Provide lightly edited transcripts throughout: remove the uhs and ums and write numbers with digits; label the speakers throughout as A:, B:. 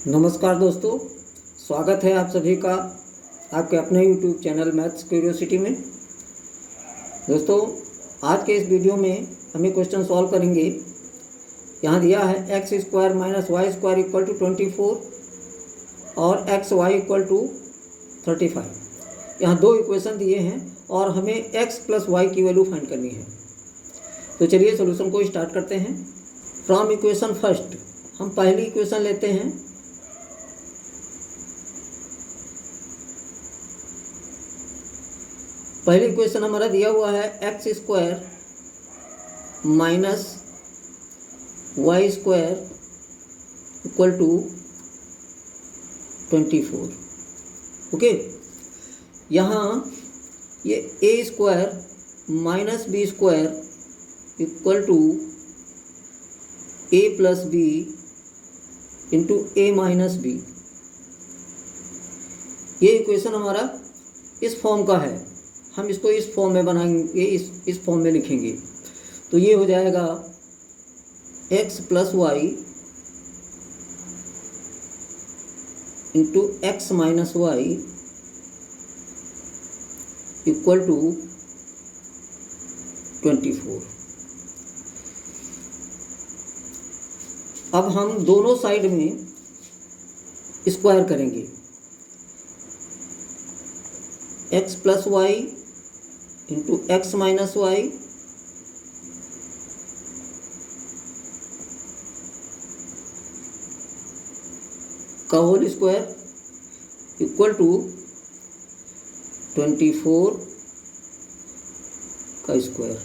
A: नमस्कार दोस्तों, स्वागत है आप सभी का आपके अपने YouTube चैनल मैथ्स क्यूरियोसिटी में। दोस्तों, आज के इस वीडियो में हम एक क्वेश्चन सॉल्व करेंगे। यहाँ दिया है x square minus Y square equal to 24 और एक्स वाई इक्वल टू 35। यहाँ दो इक्वेशन दिए हैं और हमें एक्स प्लस वाई की वैल्यू फाइंड करनी है। तो चलिए सोल्यूशन को स्टार्ट करते हैं। फ्रॉम इक्वेशन फर्स्ट हम पहली इक्वेशन लेते हैं। पहली इक्वेशन हमारा दिया हुआ है x square minus Y square equal to 24। Okay, यहाँ ये a square minus b square equal to a plus B into A minus b, ये इक्वेशन हमारा इस फॉर्म का है। हम इसको इस फॉर्म में बनाएंगे, इस फॉर्म में लिखेंगे। तो ये हो जाएगा x plus Y into X minus Y equal to 24। अब हम दोनों साइड में स्क्वायर करेंगे। x plus Y into X minus Y का होल स्क्वायर इक्वल टू 24 का स्क्वायर।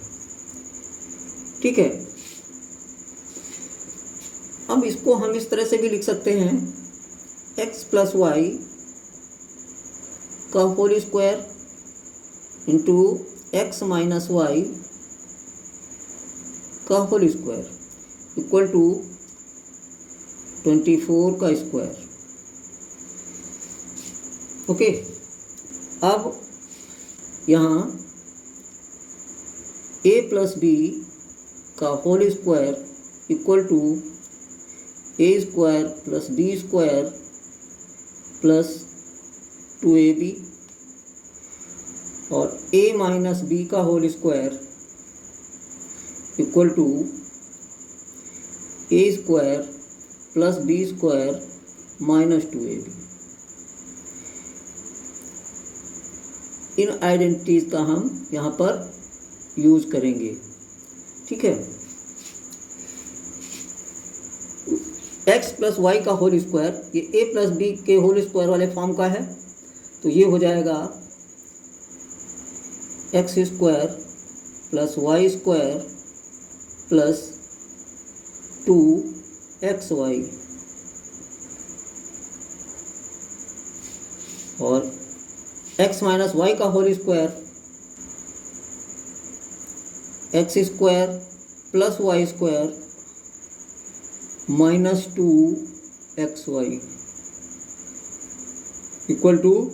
A: ठीक है, अब इसको हम इस तरह से भी लिख सकते हैं, x प्लस वाई का whole square into X minus Y का होल स्क्वायर इक्वल टू 24 का स्क्वायर। ओके, अब यहाँ a प्लस बी का whole square equal to A square plus B square plus 2ab और a माइनस बी का whole square equal to A square plus B square minus 2ab। इन identities का हम यहाँ पर यूज करेंगे। ठीक है, x प्लस वाई का होल स्क्वायर ये a प्लस बी के होल स्क्वायर वाले फॉर्म का है। तो ये हो जाएगा X square plus Y square plus 2xy और x माइनस वाई का whole square X square plus Y square minus 2xy equal to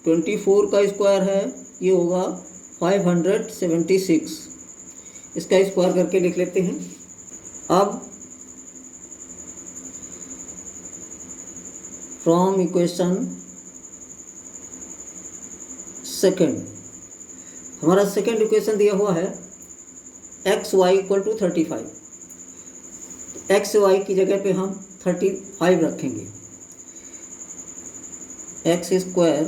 A: 24 का स्क्वायर है, ये होगा 576। इसका स्क्वायर करके लिख लेते हैं। अब फ्रॉम इक्वेशन सेकेंड हमारा सेकेंड इक्वेशन दिया हुआ है X Y equal to 35। X Y की जगह पे हम 35 रखेंगे। X square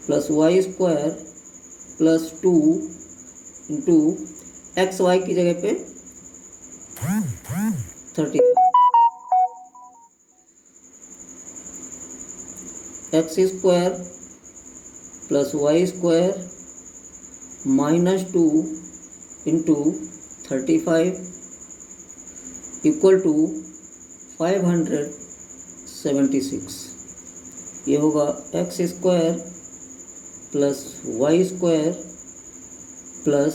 A: plus Y square plus 2 into X Y की जगह पे 35। X square plus Y square minus 2 into 35 equal to 576। ये होगा x square plus Y square plus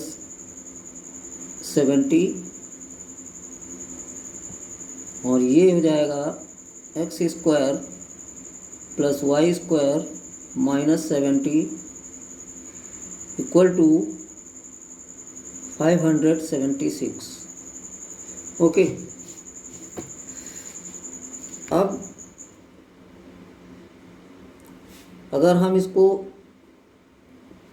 A: 70 और ये हो जाएगा X square plus Y square minus 70 equal to 576। Okay, अब अगर हम इसको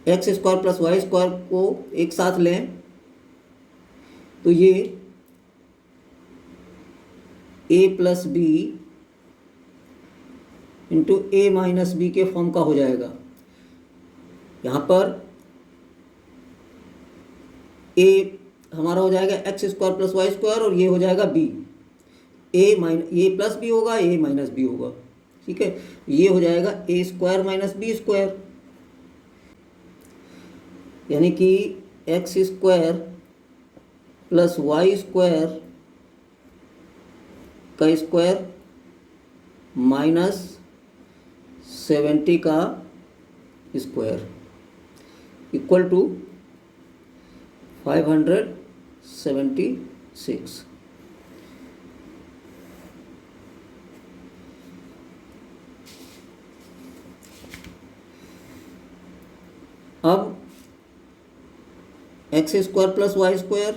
A: X square plus Y square को एक साथ लें तो ये A plus B into A minus B के फॉर्म का हो जाएगा। यहाँ पर ए हमारा हो जाएगा X square plus Y square और ये हो जाएगा बी, ए प्लस बी होगा, ए माइनस बी होगा, ठीक है। ये हो जाएगा a square minus b square, यानी कि x square plus Y square का स्क्वायर माइनस 70 का स्क्वायर इक्वल टू 576। अब x square plus Y square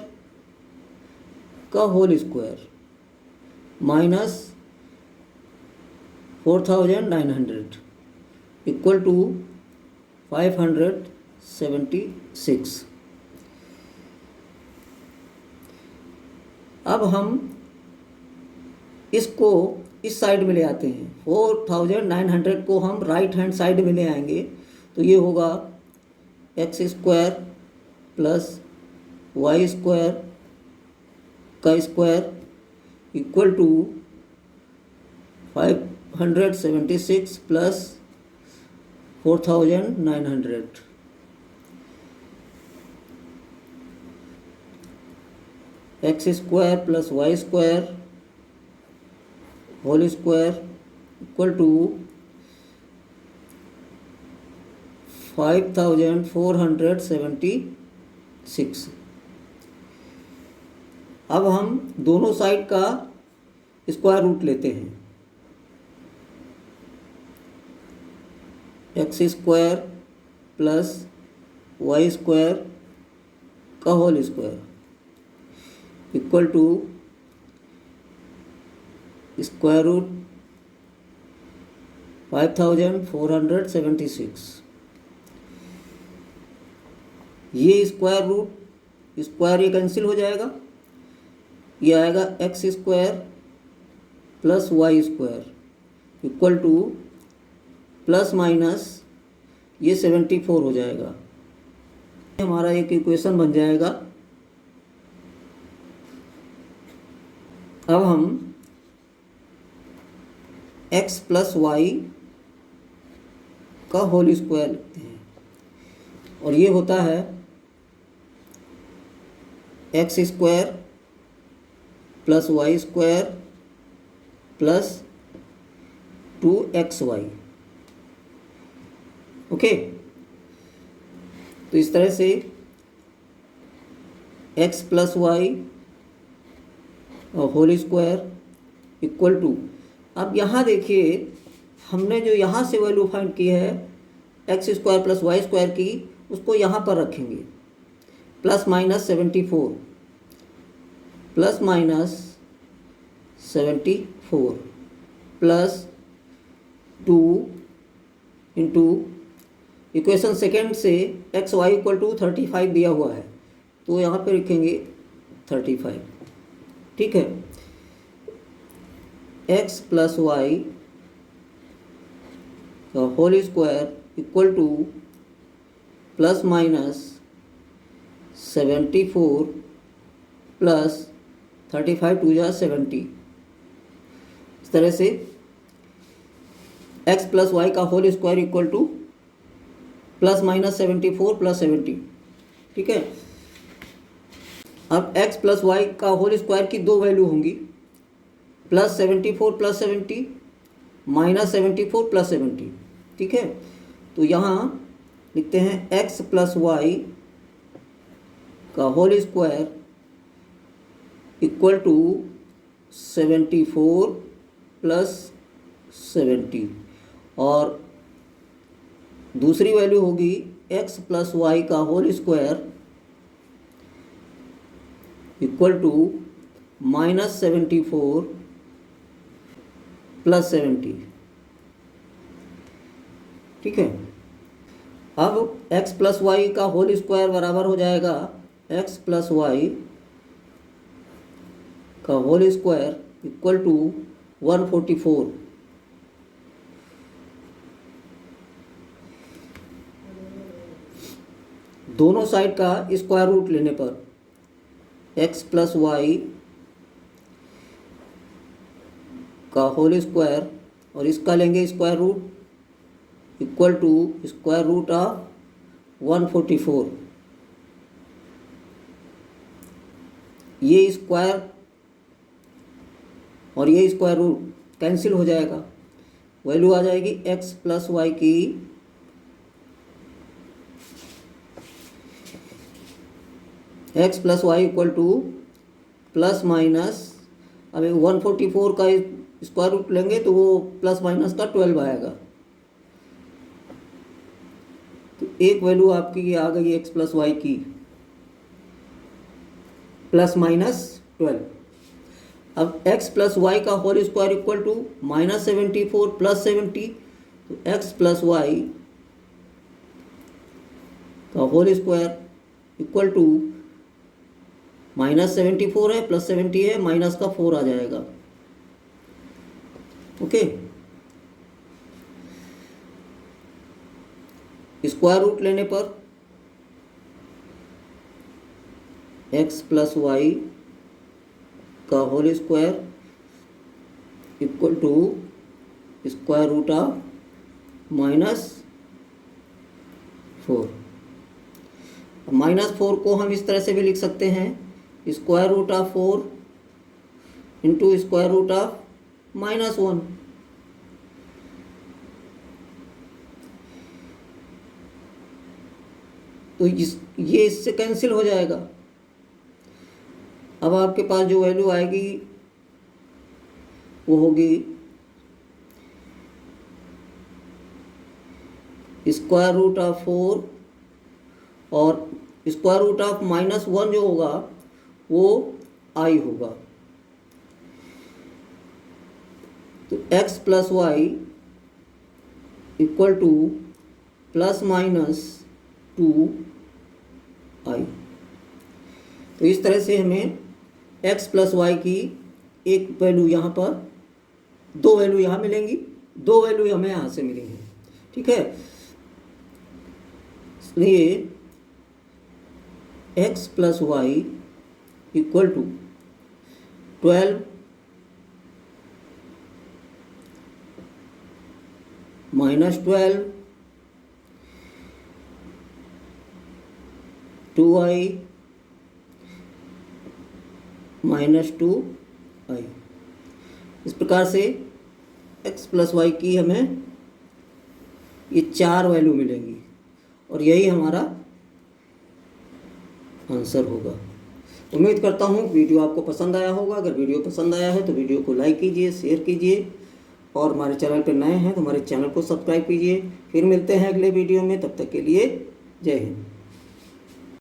A: का whole square minus 4900 equal to 576। अब हम इसको इस साइड में ले आते हैं। 4900 को हम राइट हैंड साइड में ले आएंगे तो ये होगा x square plus Y square का square equal to 576 plus 4900। X square plus Y square whole square equal to 5476। अब हम दोनों साइड का स्क्वायर रूट लेते हैं। X square plus Y square का whole square equal to square root 5476। ये square root square ये कैंसिल हो जाएगा, ये आएगा x square plus Y square equal to plus minus ये 74 हो जाएगा। हमारा एक इक्वेशन बन जाएगा। अब हम x प्लस वाई का होल स्क्वायर लिखते हैं और ये होता है x square plus Y square plus 2xy। Okay, तो इस तरह से x प्लस वाई और होल स्क्वायर इक्वल टू, अब यहाँ देखिए हमने जो यहाँ से वैल्यू फाइंड की है x square plus Y square की, उसको यहाँ पर रखेंगे plus minus 74 plus minus 74 plus 2 into equation second से एक्स वाई इक्वल टू 35 दिया हुआ है तो यहाँ पे लिखेंगे 35, ठीक है। एक्स प्लस वाई का whole square equal to plus minus 74 plus 35 two जा 70। इस तरह से x प्लस वाई का whole square equal to plus minus 74 plus 70, ठीक है। अब x प्लस वाई का होल स्क्वायर की दो वैल्यू होंगी, प्लस 74 प्लस 70 माइनस 74 प्लस 70, ठीक है। तो यहाँ लिखते हैं x प्लस वाई का whole square equal to 74 plus 70 और दूसरी वैल्यू होगी x प्लस वाई का whole square equal to minus 74 plus 70। ठीक है, अब x प्लस वाई का होल स्क्वायर बराबर हो जाएगा x प्लस वाई का होल स्क्वायर इक्वल टू 144। दोनों साइड का स्क्वायर रूट लेने पर x प्लस वाई का होल स्क्वायर और इसका लेंगे square root equal to square root of 144। ये स्क्वायर और ये स्क्वायर रूट कैंसिल हो जाएगा, वैल्यू आ जाएगी x प्लस वाई की x plus Y equal to plus minus, अब 144 का स्क्वायर रूट लेंगे तो वो प्लस माइनस का 12 आएगा। तो एक वैल्यू आपकी ये आ गई x प्लस वाई की प्लस माइनस 12। अब x प्लस वाई का whole square equal to -74 plus 70, तो x प्लस वाई का होल स्क्वायर इक्वल टू -74 है प्लस 70 है, माइनस का 4 आ जाएगा। ओके, स्क्वायर रूट लेने पर x प्लस वाई का whole square equal to square root of -4। -4 को हम इस तरह से भी लिख सकते हैं, square root of 4 into square root of -1। तो ये इससे कैंसिल हो जाएगा। अब आपके पास जो वैल्यू आएगी वो होगी स्क्वायर रूट ऑफ 4 और स्क्वायर रूट ऑफ -1 जो होगा वो i होगा। तो x plus Y equal to plus minus 2i। तो इस तरह से हमें x प्लस वाई की एक वैल्यू यहाँ पर, दो वैल्यू यहाँ मिलेंगी, दो वैल्यू हमें यहाँ से मिलेंगी। ठीक है, इसलिए x plus Y equal to 12 माइनस 12 2i माइनस 2i। इस प्रकार से x प्लस वाई की हमें ये 4 वैल्यू मिलेंगी और यही हमारा आंसर होगा। उम्मीद करता हूँ वीडियो आपको पसंद आया होगा। अगर वीडियो पसंद आया है तो वीडियो को लाइक कीजिए, शेयर कीजिए और हमारे चैनल पर नए हैं तो हमारे चैनल को सब्सक्राइब कीजिए। फिर मिलते हैं अगले वीडियो में, तब तक के लिए जय हिंद।